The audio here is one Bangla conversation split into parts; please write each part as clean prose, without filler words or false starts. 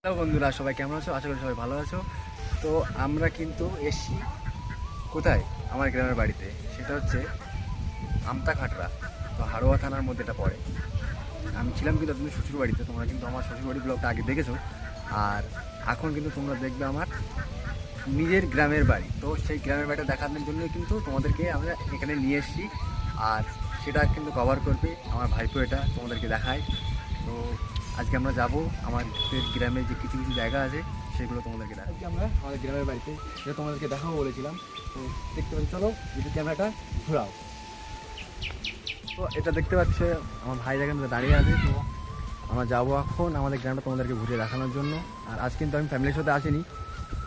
হ্যালো বন্ধুরা, সবাই কেমন আছো? আশা করি সবাই ভালো আছো। তো আমরা কিন্তু এসছি কোথায়? আমার গ্রামের বাড়িতে। সেটা হচ্ছে আমতাখাটরা। তো হাড়োয়া থানার মধ্যে এটা পড়ে। আমি ছিলাম কিন্তু তুমি শ্বশুর বাড়িতে। তোমরা কিন্তু আমার শ্বশুরবাড়ির ব্লগটা আগে দেখেছো। আর এখন কিন্তু তোমরা দেখবে আমার নিজের গ্রামের বাড়ি। তো সেই গ্রামের বাড়িটা দেখানোর জন্যই কিন্তু তোমাদেরকে আমরা এখানে নিয়ে এসেছি। আর সেটা কিন্তু কভার করবে আমার ভাইপো, এটা তোমাদেরকে দেখায়। তো আজকে আমরা যাব আমাদের গ্রামে যে কিছু কিছু জায়গা আছে সেগুলো তোমাদেরকে দেখাই। আজকে আমরা আমাদের গ্রামের বাড়িতে যেটা তোমাদেরকে দেখাবো বলেছিলাম। তো দেখতে পাচ্ছি, চলো যদি ক্যামেরাটা ঘোরাও। তো এটা দেখতে পাচ্ছে আমার ভাই এখানে দাঁড়িয়ে আছে। তো আমরা যাবো এখন আমাদের গ্রামটা তোমাদেরকে ঘুরিয়ে দেখানোর জন্য। আর আজ কিন্তু আমি ফ্যামিলির সাথে আসিনি,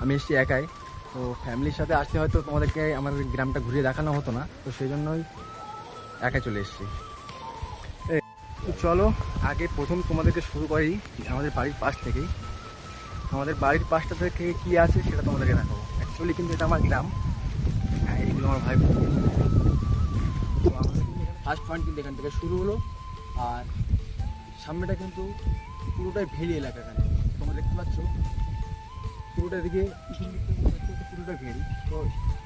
আমি এসেছি একাই। তো ফ্যামিলির সাথে আসলে হয়তো তোমাদেরকে আমাদের গ্রামটা ঘুরিয়ে দেখানো হতো না, তো সেই জন্যই একাই চলে এসেছি। তো চলো আগে প্রথম তোমাদেরকে শুরু করি আমাদের বাড়ির পাশ থেকেই। আমাদের বাড়ির পাশটা থেকে কী আছে সেটা তোমাদেরকে দেখাবো। অ্যাকচুয়ালি কিন্তু এটা আমার গ্রাম, এইগুলো আমার ভাই। তো আমাদের ফার্স্ট পয়েন্ট কিন্তু এখান থেকে শুরু হলো। আর সামনেটা কিন্তু পুরোটাই ভেলি এলাকা। এখানে তোমরা দেখতে পাচ্ছ পুরোটা দিকে পুরোটা ভেলি। তো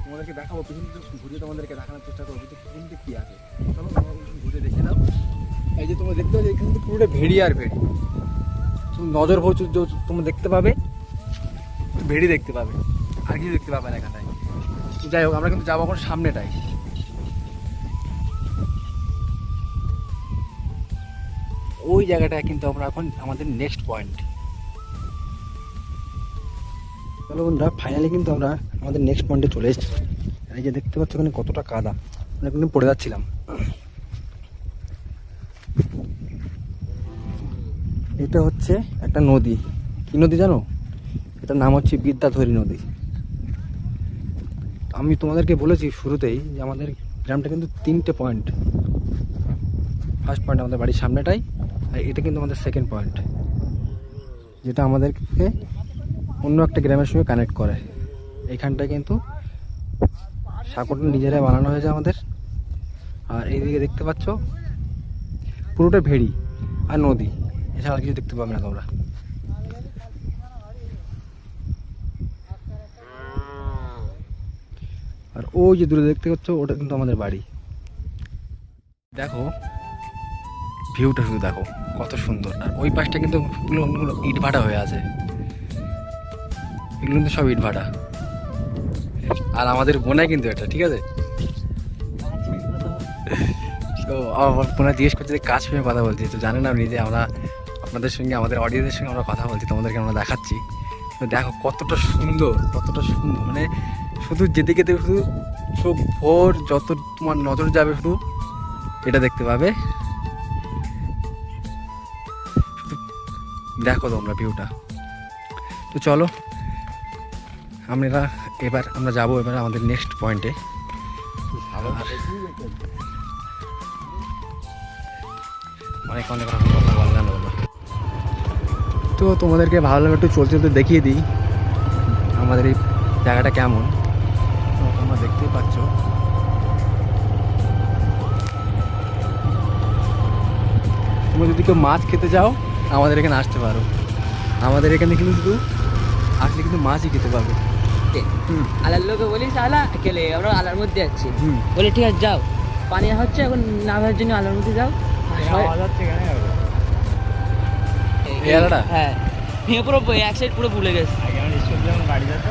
তোমাদেরকে দেখাবো, পিছন ঘুরিয়ে তোমাদেরকে দেখানোর চেষ্টা করবো যে পিছন দিকে কী আছে। চলো তোমরা ঘুরে দেখে নাও। এই যে তোমরা দেখতে পাচ্ছ এখানে কিন্তু পুরোটা ভেড়ি আর ভেড়ি। তুমি নজর ভোজ তোমরা দেখতে পাবে, ভেড়ি দেখতে পাবে, আর কিছু দেখতে পাবে না এখানটায়। যাই হোক, আমরা কিন্তু যাবো এখন সামনেটাই। ওই জায়গাটা কিন্তু আমরা এখন আমাদের নেক্সট পয়েন্ট। চলো বন্ধুরা, ফাইনালি কিন্তু আমরা আমাদের নেক্সট পয়েন্টে চলে এসেছি। এই যে দেখতে পাচ্ছ ওখানে কতটা কাদা, আমরা কিন্তু পড়ে যাচ্ছিলাম। এটা হচ্ছে একটা নদী। কি নদী জানো? এটার নাম হচ্ছে বিদ্যাধরী নদী। আমি তোমাদেরকে বলেছি শুরুতেই যে আমাদের গ্রামটা কিন্তু 3টে পয়েন্ট। ফার্স্ট পয়েন্ট আমাদের বাড়ির সামনেটাই, আর এটা কিন্তু আমাদের সেকেন্ড পয়েন্ট, যেটা আমাদেরকে অন্য একটা গ্রামের সঙ্গে কানেক্ট করে। এইখানটায় কিন্তু সাঁকোটা নিজেরাই বানানো হয়েছে আমাদের। আর এইদিকে দেখতে পাচ্ছ পুরোটা ভেড়ি আর নদী, এছাড়া আর কিছু দেখতে পাবে না তোমরা। আর ওই যে দূরে দেখতে পাচ্ছ ওটা কিন্তু আমাদের বাড়ি। দেখো ভিউটা, শুধু দেখো কত সুন্দর। আর ওই পাশটা কিন্তু ইট ভাটা হয়ে আছে, এগুলো কিন্তু সব ইট ভাটা। আর আমাদের বোনাই কিন্তু এটা, ঠিক আছে। তো আমার বোনা জিজ্ঞেস করছে যে কাজ পেয়ে কথা বলছি। তো জানেন আপনি যে আমরা আপনাদের সঙ্গে, আমাদের অডিয়েন্সের সঙ্গে আমরা কথা বলছি, তোমাদেরকে আমরা দেখাচ্ছি। তো দেখো কতটা সুন্দর, কতটা সুন্দর। মানে শুধু যেদিকে শুধু সব ভোর যত তোমার নজর যাবে শুধু এটা দেখতে পাবে। শুধু দেখো তোমরা ভিউটা। তো চলো আমরা যাবো এবার আমাদের নেক্সট পয়েন্টে। অনেক অনেক রকম কথা বললাম। তো তোমাদেরকে ভালো লাগে একটু চলতে চলতে দেখিয়ে দিই আমাদের এই জায়গাটা কেমন। তো তোমরা দেখতেই পাচ্ছ তোমরা যদি কেউ মাছ খেতে যাও আমাদের এখানে আসতে পারো। আমাদের এখানে কিন্তু শুধু আসলে কিন্তু মাছই খেতে পাবে। আলার লোকে বলিস আলা খেলে, আমরা আলার মধ্যে যাচ্ছি। বলে ঠিক আছে যাও, পানি হচ্ছে এখন না ভাবার জন্য আলার মধ্যে যাও। হ্যাঁ পুরো এক সাইড পুরো ভুলে গেছে। গাড়ি যেত